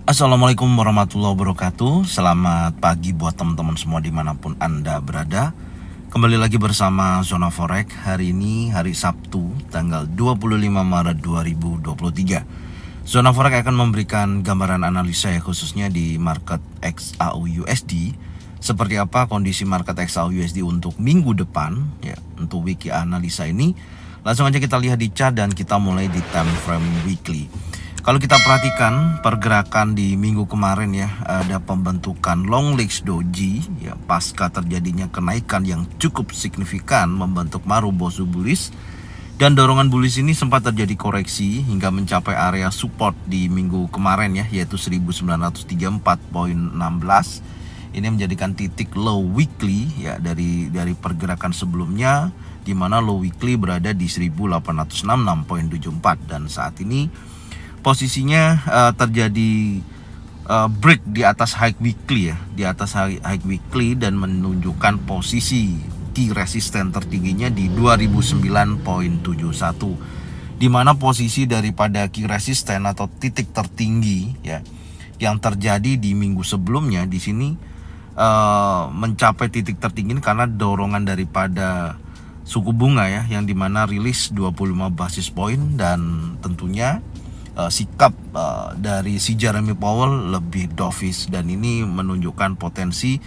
Assalamualaikum warahmatullahi wabarakatuh. Selamat pagi buat teman-teman semua dimanapun Anda berada. Kembali lagi bersama Zona Forex. Hari ini hari Sabtu tanggal 25 Maret 2023. Zona Forex akan memberikan gambaran analisa ya, khususnya di market XAU/USD. Seperti apa kondisi market XAU/USD untuk minggu depan ya, untuk wiki analisa ini. Langsung aja kita lihat di chart dan kita mulai di time frame weekly. Kalau kita perhatikan pergerakan di minggu kemarin ya, ada pembentukan long legs doji ya, pasca terjadinya kenaikan yang cukup signifikan membentuk Marubozu bullish, dan dorongan bullish ini sempat terjadi koreksi hingga mencapai area support di minggu kemarin ya, yaitu 1934.16. Ini menjadikan titik low weekly ya dari pergerakan sebelumnya, di mana low weekly berada di 1866.74, dan saat ini posisinya terjadi break di atas high weekly ya, di atas high weekly, dan menunjukkan posisi key resisten tertingginya di 2009.71, di mana posisi daripada key resisten atau titik tertinggi ya yang terjadi di minggu sebelumnya di sini mencapai titik tertinggi karena dorongan daripada suku bunga ya, yang dimana rilis 25 basis point, dan tentunya sikap dari si Jeremy Powell lebih dovish, dan ini menunjukkan potensi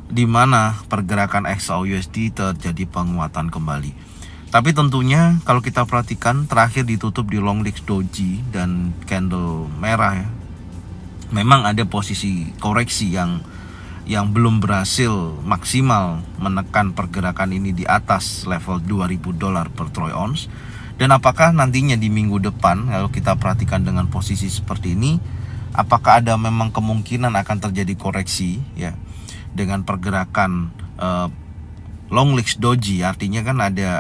di mana pergerakan XAU/USD terjadi penguatan kembali. Tapi tentunya kalau kita perhatikan terakhir ditutup di long legs doji dan candle merah ya, memang ada posisi koreksi yang belum berhasil maksimal menekan pergerakan ini di atas level $2.000 per troy ounce. Dan apakah nantinya di minggu depan kalau kita perhatikan dengan posisi seperti ini, apakah ada memang kemungkinan akan terjadi koreksi ya dengan pergerakan long legs doji? Artinya kan ada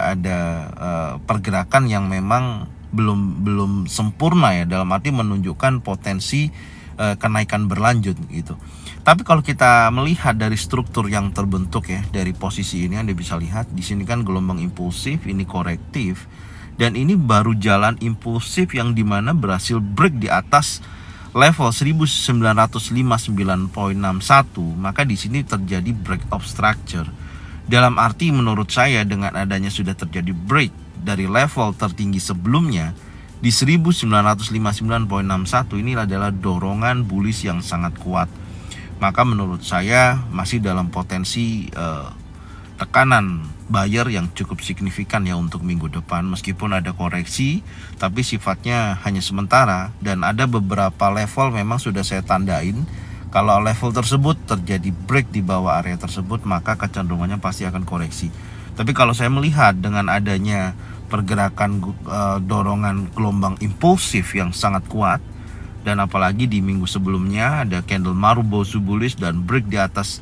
pergerakan yang memang belum sempurna ya, dalam arti menunjukkan potensi kenaikan berlanjut gitu. Tapi kalau kita melihat dari struktur yang terbentuk ya dari posisi ini, Anda bisa lihat di sini kan gelombang impulsif, ini korektif, dan ini baru jalan impulsif yang dimana berhasil break di atas level 1959.61. Maka di sini terjadi break of structure. Dalam arti menurut saya dengan adanya sudah terjadi break dari level tertinggi sebelumnya di 1959.61, ini adalah dorongan bullish yang sangat kuat. Maka menurut saya masih dalam potensi tekanan buyer yang cukup signifikan ya untuk minggu depan, meskipun ada koreksi tapi sifatnya hanya sementara, dan ada beberapa level memang sudah saya tandain. Kalau level tersebut terjadi break di bawah area tersebut, maka kecenderungannya pasti akan koreksi. Tapi kalau saya melihat dengan adanya pergerakan dorongan gelombang impulsif yang sangat kuat, dan apalagi di minggu sebelumnya ada candle Marubozu bullish dan break di atas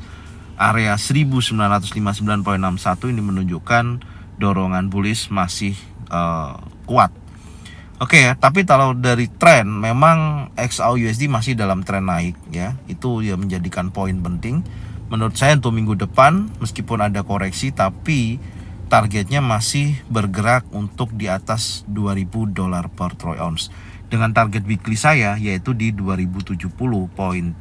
area 1959.61, ini menunjukkan dorongan bullish masih kuat. Oke ya, tapi kalau dari tren memang XAU/USD masih dalam tren naik ya. Itu ya menjadikan poin penting menurut saya untuk minggu depan, meskipun ada koreksi tapi targetnya masih bergerak untuk di atas $2.000 per troy ounce, dengan target weekly saya yaitu di 2070.35.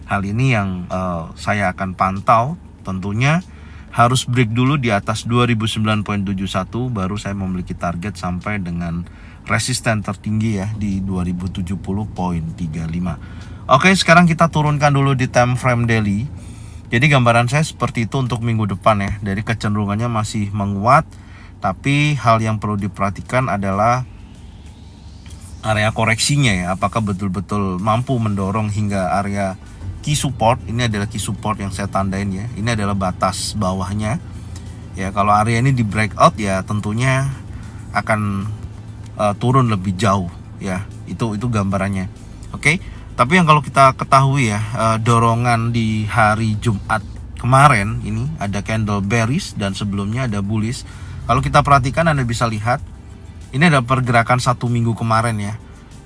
Hal ini yang saya akan pantau. Tentunya harus break dulu di atas 2009.71, baru saya memiliki target sampai dengan resisten tertinggi ya di 2070.35. Oke, sekarang kita turunkan dulu di time frame daily. Jadi gambaran saya seperti itu untuk minggu depan ya. Dari kecenderungannya masih menguat, tapi hal yang perlu diperhatikan adalah area koreksinya ya. Apakah betul-betul mampu mendorong hingga area key support. Ini adalah key support yang saya tandain ya. Ini adalah batas bawahnya ya. Kalau area ini di breakout ya tentunya akan turun lebih jauh ya. Itu gambarannya. Oke. Tapi yang kalau kita ketahui ya, dorongan di hari Jumat kemarin ini ada candle bearish dan sebelumnya ada bullish. Kalau kita perhatikan, Anda bisa lihat ini ada pergerakan satu minggu kemarin ya.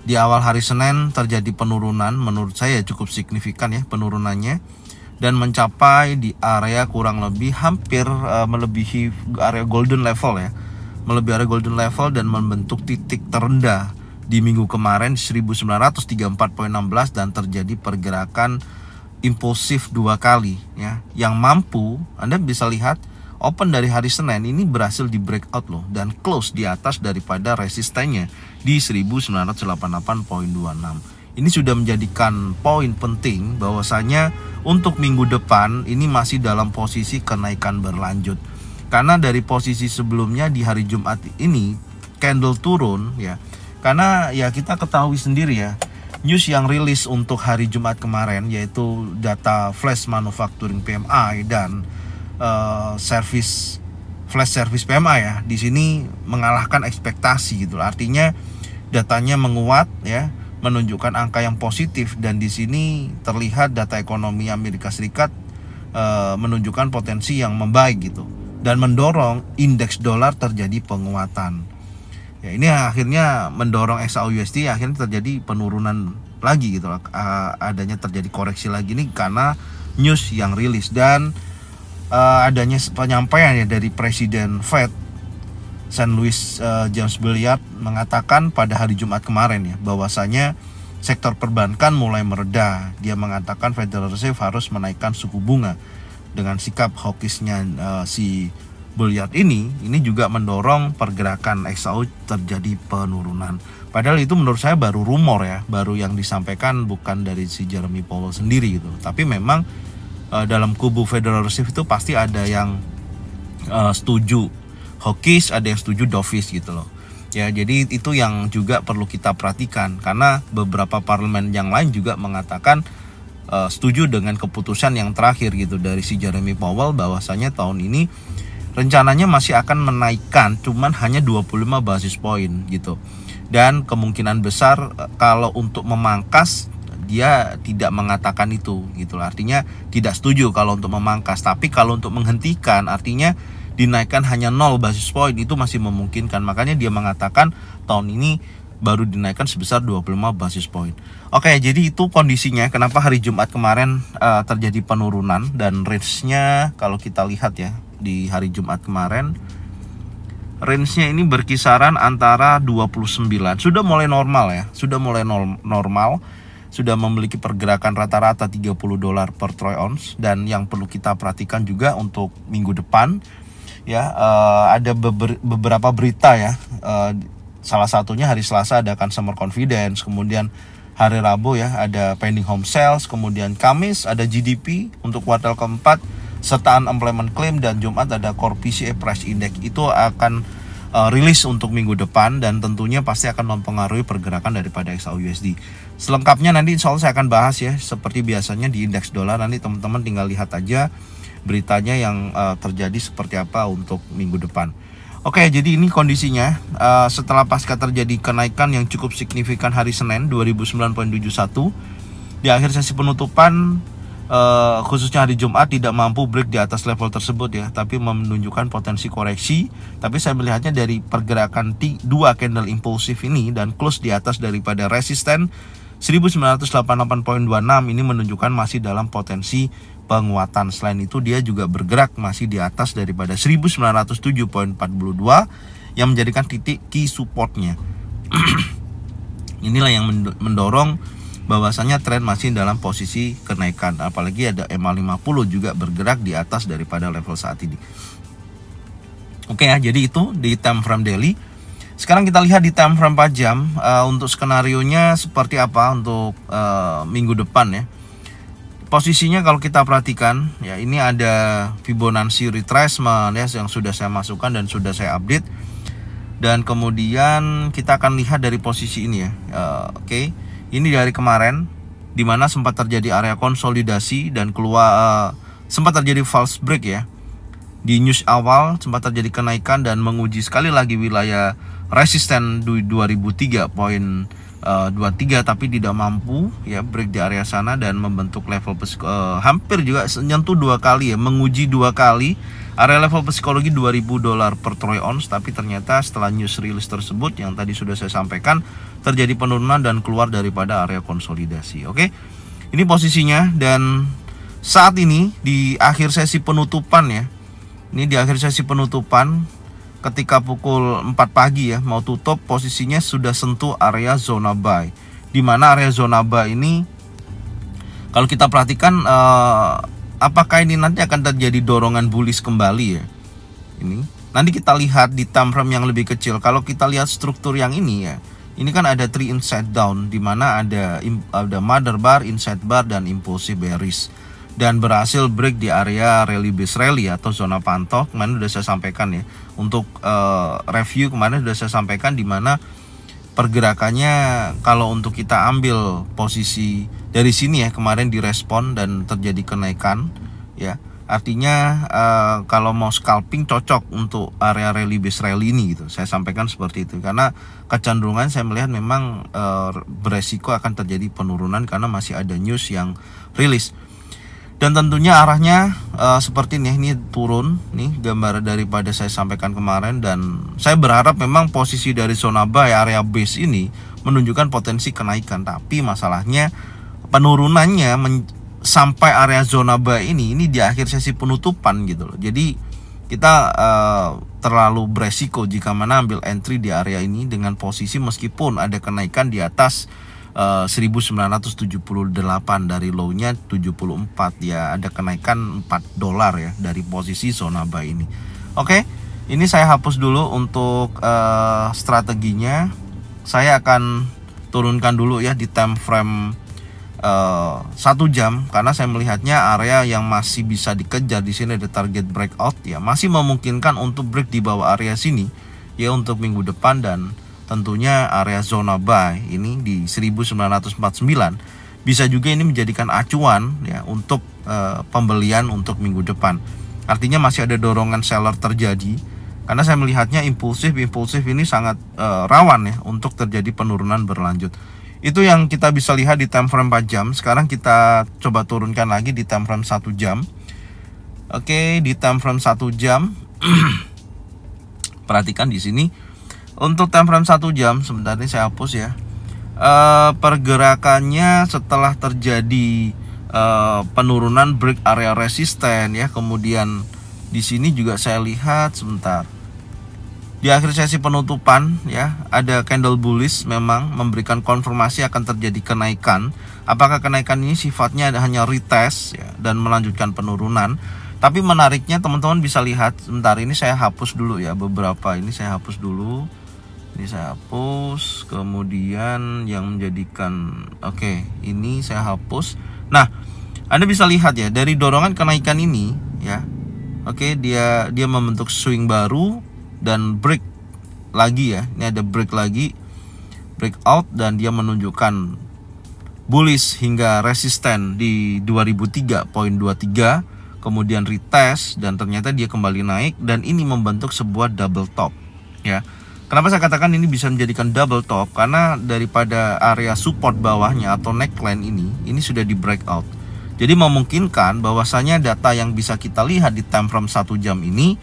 Di awal hari Senin terjadi penurunan, menurut saya cukup signifikan ya penurunannya, dan mencapai di area kurang lebih hampir melebihi area golden level ya, melebihi area golden level dan membentuk titik terendah di minggu kemarin 1934.16 dan terjadi pergerakan impulsif 2 kali ya, yang mampu Anda bisa lihat open dari hari Senin ini berhasil di breakout loh dan close di atas daripada resistennya di 1988.26. Ini sudah menjadikan poin penting bahwasanya untuk minggu depan ini masih dalam posisi kenaikan berlanjut. Karena dari posisi sebelumnya di hari Jumat ini candle turun ya. Karena ya kita ketahui sendiri ya, news yang rilis untuk hari Jumat kemarin yaitu data flash manufacturing PMI dan flash service PMI ya, di sini mengalahkan ekspektasi gitu. Artinya datanya menguat ya, menunjukkan angka yang positif, dan di sini terlihat data ekonomi Amerika Serikat menunjukkan potensi yang membaik gitu dan mendorong indeks dolar terjadi penguatan. Ya, ini akhirnya mendorong XAUUSD akhirnya terjadi penurunan lagi gitu, adanya terjadi koreksi lagi nih karena news yang rilis dan adanya penyampaian ya dari Presiden Fed St. Louis James Bullard mengatakan pada hari Jumat kemarin ya bahwasanya sektor perbankan mulai mereda. Dia mengatakan Federal Reserve harus menaikkan suku bunga. Dengan sikap hawkishnya si Bullard ini juga mendorong pergerakan XAU terjadi penurunan. Padahal itu menurut saya baru rumor ya, baru yang disampaikan bukan dari si Jeremy Powell sendiri gitu. Tapi memang dalam kubu Federal Reserve itu pasti ada yang setuju hawkish, ada yang setuju dovish gitu loh. Ya, jadi itu yang juga perlu kita perhatikan karena beberapa parlemen yang lain juga mengatakan setuju dengan keputusan yang terakhir gitu dari si Jeremy Powell bahwasanya tahun ini rencananya masih akan menaikkan cuman hanya 25 basis poin gitu. Dan kemungkinan besar kalau untuk memangkas dia tidak mengatakan itu gitu. Artinya tidak setuju kalau untuk memangkas, tapi kalau untuk menghentikan artinya dinaikkan hanya 0 basis point itu masih memungkinkan. Makanya dia mengatakan tahun ini baru dinaikkan sebesar 25 basis point. Oke, jadi itu kondisinya kenapa hari Jumat kemarin terjadi penurunan dan range-nya kalau kita lihat ya di hari Jumat kemarin range-nya ini berkisaran antara 29, sudah mulai normal ya, sudah mulai normal, sudah memiliki pergerakan rata-rata $30 per troy ounce. Dan yang perlu kita perhatikan juga untuk minggu depan ya, ada beberapa berita ya, salah satunya hari Selasa ada consumer confidence, kemudian hari Rabu ya ada pending home sales, kemudian Kamis ada GDP untuk kuartal keempat serta unemployment claim, dan Jumat ada core PCE price index. Itu akan rilis untuk minggu depan dan tentunya pasti akan mempengaruhi pergerakan daripada XAUUSD. Selengkapnya nanti insya Allah saya akan bahas ya, seperti biasanya di indeks dolar. Nanti teman-teman tinggal lihat aja beritanya yang terjadi seperti apa untuk minggu depan. Oke, jadi ini kondisinya setelah pasca terjadi kenaikan yang cukup signifikan hari Senin 2009.71, di akhir sesi penutupan khususnya hari Jumat tidak mampu break di atas level tersebut ya, tapi menunjukkan potensi koreksi. Tapi saya melihatnya dari pergerakan 2 candle impulsif ini dan close di atas daripada resisten 1988.26 ini menunjukkan masih dalam potensi penguatan. Selain itu dia juga bergerak masih di atas daripada 1907.42 yang menjadikan titik key supportnya. Inilah yang mendorong bahwasanya tren masih dalam posisi kenaikan, apalagi ada MA50 juga bergerak di atas daripada level saat ini. Oke ya, jadi itu di time frame daily. Sekarang kita lihat di time frame 4 jam untuk skenario nya seperti apa untuk minggu depan ya. Posisinya kalau kita perhatikan ya, ini ada Fibonacci retracement ya yang sudah saya masukkan dan sudah saya update. Dan kemudian kita akan lihat dari posisi ini ya. Oke. Ini dari kemarin di mana sempat terjadi area konsolidasi dan keluar sempat terjadi false break ya. Di news awal sempat terjadi kenaikan dan menguji sekali lagi wilayah resisten 2003.23 tapi tidak mampu ya break di area sana dan membentuk level hampir juga menyentuh 2 kali ya, menguji 2 kali area level psikologi $2.000 per troy ounce. Tapi ternyata setelah news release tersebut yang tadi sudah saya sampaikan terjadi penurunan dan keluar daripada area konsolidasi. Oke, ini posisinya. Dan saat ini di akhir sesi penutupan ya, ini di akhir sesi penutupan ketika pukul 4 pagi ya mau tutup, posisinya sudah sentuh area zona buy, di mana area zona buy ini kalau kita perhatikan apakah ini nanti akan terjadi dorongan bullish kembali ya. Ini nanti kita lihat di time frame yang lebih kecil. Kalau kita lihat struktur yang ini ya, ini kan ada 3 inside down, di mana ada mother bar, inside bar, dan impulsive bearish, dan berhasil break di area rally base rally atau zona pantau. Kemarin sudah saya sampaikan ya, untuk review kemarin sudah saya sampaikan, di mana pergerakannya kalau untuk kita ambil posisi dari sini ya, kemarin direspon dan terjadi kenaikan ya. Artinya kalau mau scalping cocok untuk area rally base rally ini gitu. Saya sampaikan seperti itu karena kecenderungan saya melihat memang beresiko akan terjadi penurunan karena masih ada news yang rilis. Dan tentunya arahnya seperti ini turun nih, gambar daripada saya sampaikan kemarin, dan saya berharap memang posisi dari zona buy area base ini menunjukkan potensi kenaikan, tapi masalahnya penurunannya sampai area zona buy ini di akhir sesi penutupan gitu loh. Jadi kita terlalu beresiko jika mana ambil entry di area ini dengan posisi meskipun ada kenaikan di atas 1978 dari low-nya 74 ya, ada kenaikan $4 ya dari posisi zona buy ini. Oke, ini saya hapus dulu untuk strateginya. Saya akan turunkan dulu ya di time frame 1 jam karena saya melihatnya area yang masih bisa dikejar di sini ada target breakout ya, masih memungkinkan untuk break di bawah area sini ya untuk minggu depan, dan tentunya area zona buy ini di 1949 bisa juga ini menjadikan acuan ya untuk pembelian untuk minggu depan. Artinya masih ada dorongan seller terjadi karena saya melihatnya impulsif ini sangat rawan ya untuk terjadi penurunan berlanjut. Itu yang kita bisa lihat di time frame 4 jam. Sekarang kita coba turunkan lagi di time frame 1 jam. Oke, di time frame 1 jam perhatikan di sini. Untuk time frame 1 jam, sebentar ini saya hapus ya. Pergerakannya setelah terjadi penurunan break area resisten ya, kemudian di sini juga saya lihat sebentar. Di akhir sesi penutupan ya, ada candle bullish memang memberikan konfirmasi akan terjadi kenaikan. Apakah kenaikan ini sifatnya hanya retest ya dan melanjutkan penurunan? Tapi menariknya teman-teman bisa lihat, sebentar ini saya hapus dulu ya beberapa, ini saya hapus dulu. Ini saya hapus, kemudian yang menjadikan ini saya hapus. Nah, Anda bisa lihat ya dari dorongan kenaikan ini ya. Dia membentuk swing baru dan break lagi ya. Ini ada break lagi, breakout, dan dia menunjukkan bullish hingga resisten di 2003.23, kemudian retest dan ternyata dia kembali naik dan ini membentuk sebuah double top ya. Kenapa saya katakan ini bisa menjadikan double top? Karena daripada area support bawahnya atau neckline ini sudah di breakout. Jadi memungkinkan bahwasanya data yang bisa kita lihat di time frame 1 jam ini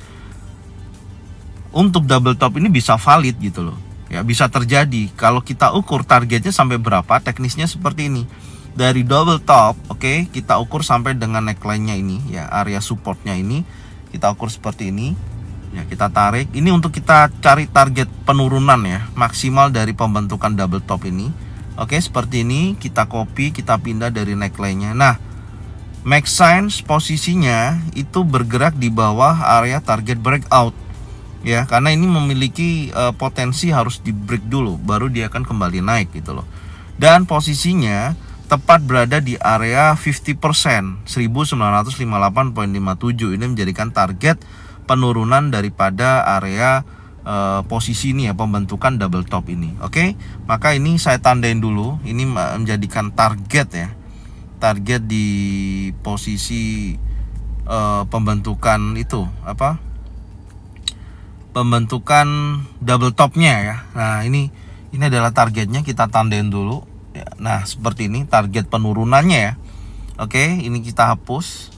untuk double top ini bisa valid gitu loh. Ya, bisa terjadi kalau kita ukur targetnya sampai berapa, teknisnya seperti ini. Dari double top, kita ukur sampai dengan neckline-nya ini ya, area supportnya ini kita ukur seperti ini. Ya, kita tarik. Ini untuk kita cari target penurunan ya, maksimal dari pembentukan double top ini. Seperti ini, kita copy, kita pindah dari neckline-nya. Nah, make sense posisinya itu bergerak di bawah area target breakout. Ya, karena ini memiliki potensi harus di break dulu baru dia akan kembali naik gitu loh. Dan posisinya tepat berada di area 50%, 1958.57. Ini menjadikan target penurunan daripada area posisi ini ya, pembentukan double top ini. Maka ini saya tandain dulu, ini menjadikan target ya, target di posisi pembentukan itu pembentukan double topnya ya. Nah ini adalah targetnya, kita tandain dulu ya. Nah seperti ini target penurunannya ya. Ini kita hapus.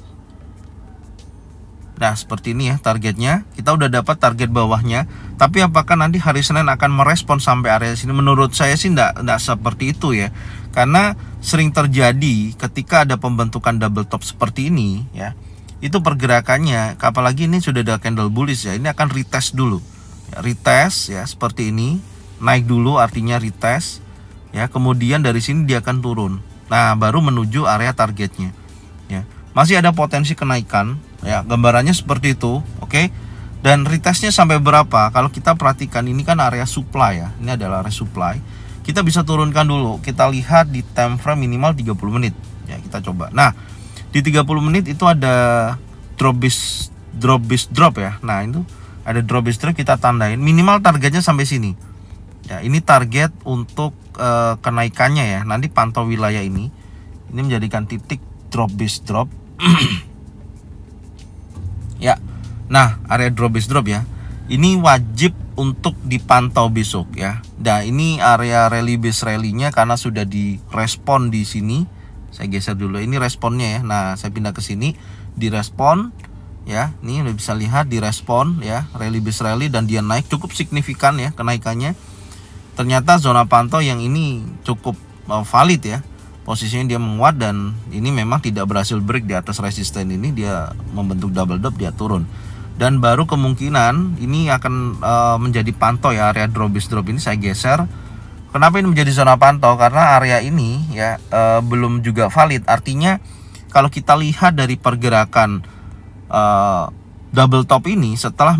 Nah seperti ini ya targetnya. Kita udah dapat target bawahnya. Tapi apakah nanti hari Senin akan merespon sampai area sini? Menurut saya sih enggak seperti itu ya. Karena sering terjadi ketika ada pembentukan double top seperti ini ya, itu pergerakannya, apalagi ini sudah ada candle bullish ya, ini akan retest dulu. retest ya seperti ini, naik dulu artinya retest ya, kemudian dari sini dia akan turun. Nah, baru menuju area targetnya ya. Masih ada potensi kenaikan ya, gambarannya seperti itu, oke. Dan retestnya sampai berapa? Kalau kita perhatikan ini kan area supply ya. Ini adalah area supply. Kita bisa turunkan dulu. Kita lihat di time frame minimal 30 menit. Ya, kita coba. Nah, di 30 menit itu ada drop ya. Nah, itu ada drop kita tandain. Minimal targetnya sampai sini. Ya, ini target untuk kenaikannya ya. Nanti pantau wilayah ini. Ini menjadikan titik drop. Ya. Nah, area drop ya. Ini wajib untuk dipantau besok ya. Nah, ini area rally-nya karena sudah direspon di sini. Saya geser dulu. Ini responnya ya. Nah, saya pindah ke sini, direspon ya. Ini udah bisa lihat direspon ya, rally dan dia naik cukup signifikan ya kenaikannya. Ternyata zona pantau yang ini cukup valid ya. Posisinya dia menguat dan ini memang tidak berhasil break di atas resisten ini, dia membentuk double top, dia turun. Dan baru kemungkinan ini akan menjadi pantau ya, area drop ini saya geser. Kenapa ini menjadi zona pantau? Karena area ini ya belum juga valid. Artinya kalau kita lihat dari pergerakan double top ini setelah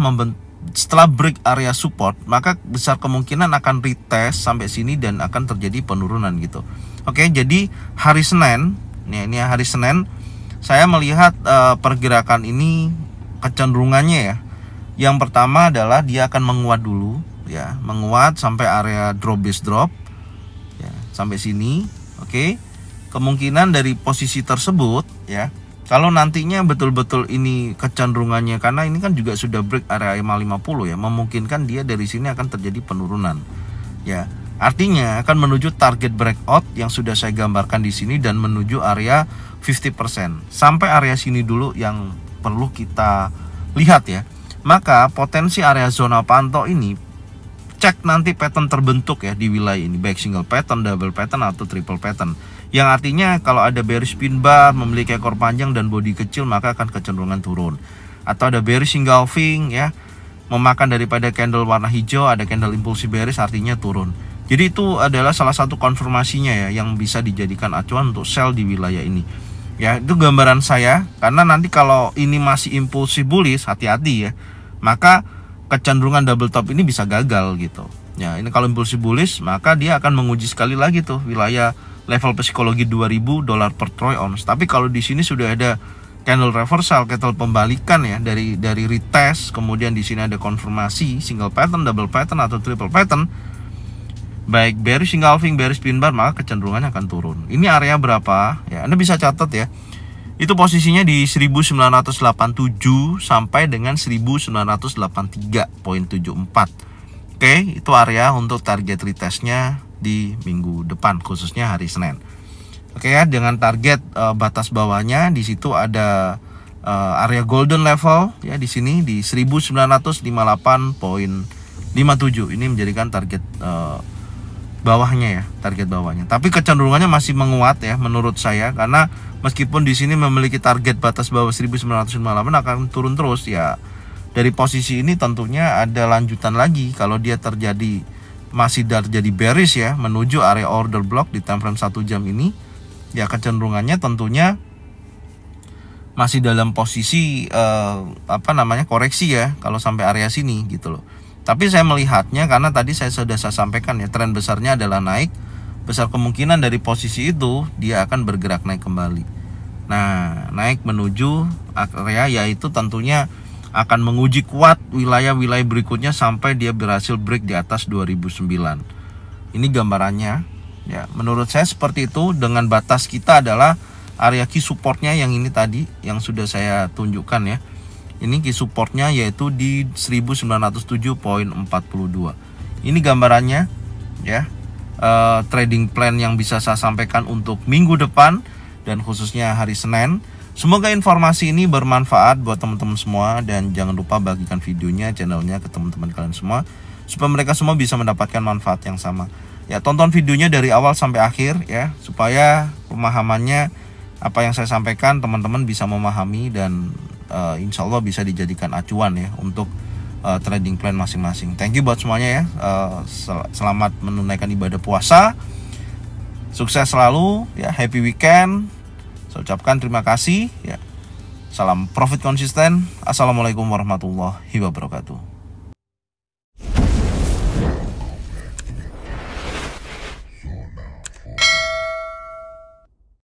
break area support, maka besar kemungkinan akan retest sampai sini dan akan terjadi penurunan gitu. Oke, jadi hari Senin, ini hari Senin, saya melihat pergerakan ini kecenderungannya ya. Yang pertama adalah dia akan menguat dulu ya, menguat sampai area drop ya, sampai sini. Oke. Kemungkinan dari posisi tersebut ya, kalau nantinya betul-betul ini kecenderungannya, karena ini kan juga sudah break area EMA 50 ya, memungkinkan dia dari sini akan terjadi penurunan ya. Artinya akan menuju target breakout yang sudah saya gambarkan di sini dan menuju area 50%. Sampai area sini dulu yang perlu kita lihat ya. Maka potensi area zona pantau ini, cek nanti pattern terbentuk ya di wilayah ini, baik single pattern, double pattern atau triple pattern. Yang artinya kalau ada bearish pin bar memiliki ekor panjang dan bodi kecil, maka akan kecenderungan turun. Atau ada bearish engulfing ya, memakan daripada candle warna hijau, ada candle impulsif bearish, artinya turun. Jadi itu adalah salah satu konfirmasinya ya, yang bisa dijadikan acuan untuk sell di wilayah ini. Ya, itu gambaran saya, karena nanti kalau ini masih impulsif bullish, hati-hati ya. Maka kecenderungan double top ini bisa gagal gitu. Ya, ini kalau impulsif bullish, maka dia akan menguji sekali lagi tuh wilayah level psikologi $2.000 per troy ounce. Tapi kalau di sini sudah ada candle reversal, candle pembalikan ya dari retest, kemudian di sini ada konfirmasi single pattern, double pattern atau triple pattern, baik bearish engulfing, bearish pin bar, maka kecenderungannya akan turun. Ini area berapa ya, Anda bisa catat ya. Itu posisinya di 1987 sampai dengan 1983.74. Oke, itu area untuk target retestnya di minggu depan, khususnya hari Senin. Oke ya, dengan target batas bawahnya di situ ada area golden level ya, di sini di 1958.57. Ini menjadikan target bawahnya ya, target bawahnya. Tapi kecenderungannya masih menguat ya menurut saya, karena meskipun di sini memiliki target batas bawah 1958 akan turun terus ya. Dari posisi ini tentunya ada lanjutan lagi kalau dia masih terjadi bearish ya menuju area order block di time frame 1 jam ini. Ya, kecenderungannya tentunya masih dalam posisi koreksi ya kalau sampai area sini gitu loh. Tapi saya melihatnya, karena tadi saya sudah sampaikan ya, tren besarnya adalah naik. Besar kemungkinan dari posisi itu dia akan bergerak naik kembali. Nah, naik menuju area, yaitu tentunya akan menguji kuat wilayah-wilayah berikutnya sampai dia berhasil break di atas 2009. Ini gambarannya ya. Menurut saya seperti itu, dengan batas kita adalah area key supportnya yang ini tadi yang sudah saya tunjukkan ya. Ini key supportnya yaitu di 1907.42. Ini gambarannya ya, trading plan yang bisa saya sampaikan untuk minggu depan dan khususnya hari Senin. Semoga informasi ini bermanfaat buat teman-teman semua, dan jangan lupa bagikan videonya, channelnya ke teman-teman kalian semua supaya mereka semua bisa mendapatkan manfaat yang sama. Ya, tonton videonya dari awal sampai akhir ya, supaya pemahamannya apa yang saya sampaikan teman-teman bisa memahami dan insya Allah bisa dijadikan acuan ya untuk trading plan masing-masing. Thank you buat semuanya ya. Selamat menunaikan ibadah puasa. Sukses selalu ya, happy weekend. Saya ucapkan terima kasih ya. Salam profit konsisten. Assalamualaikum warahmatullahi wabarakatuh.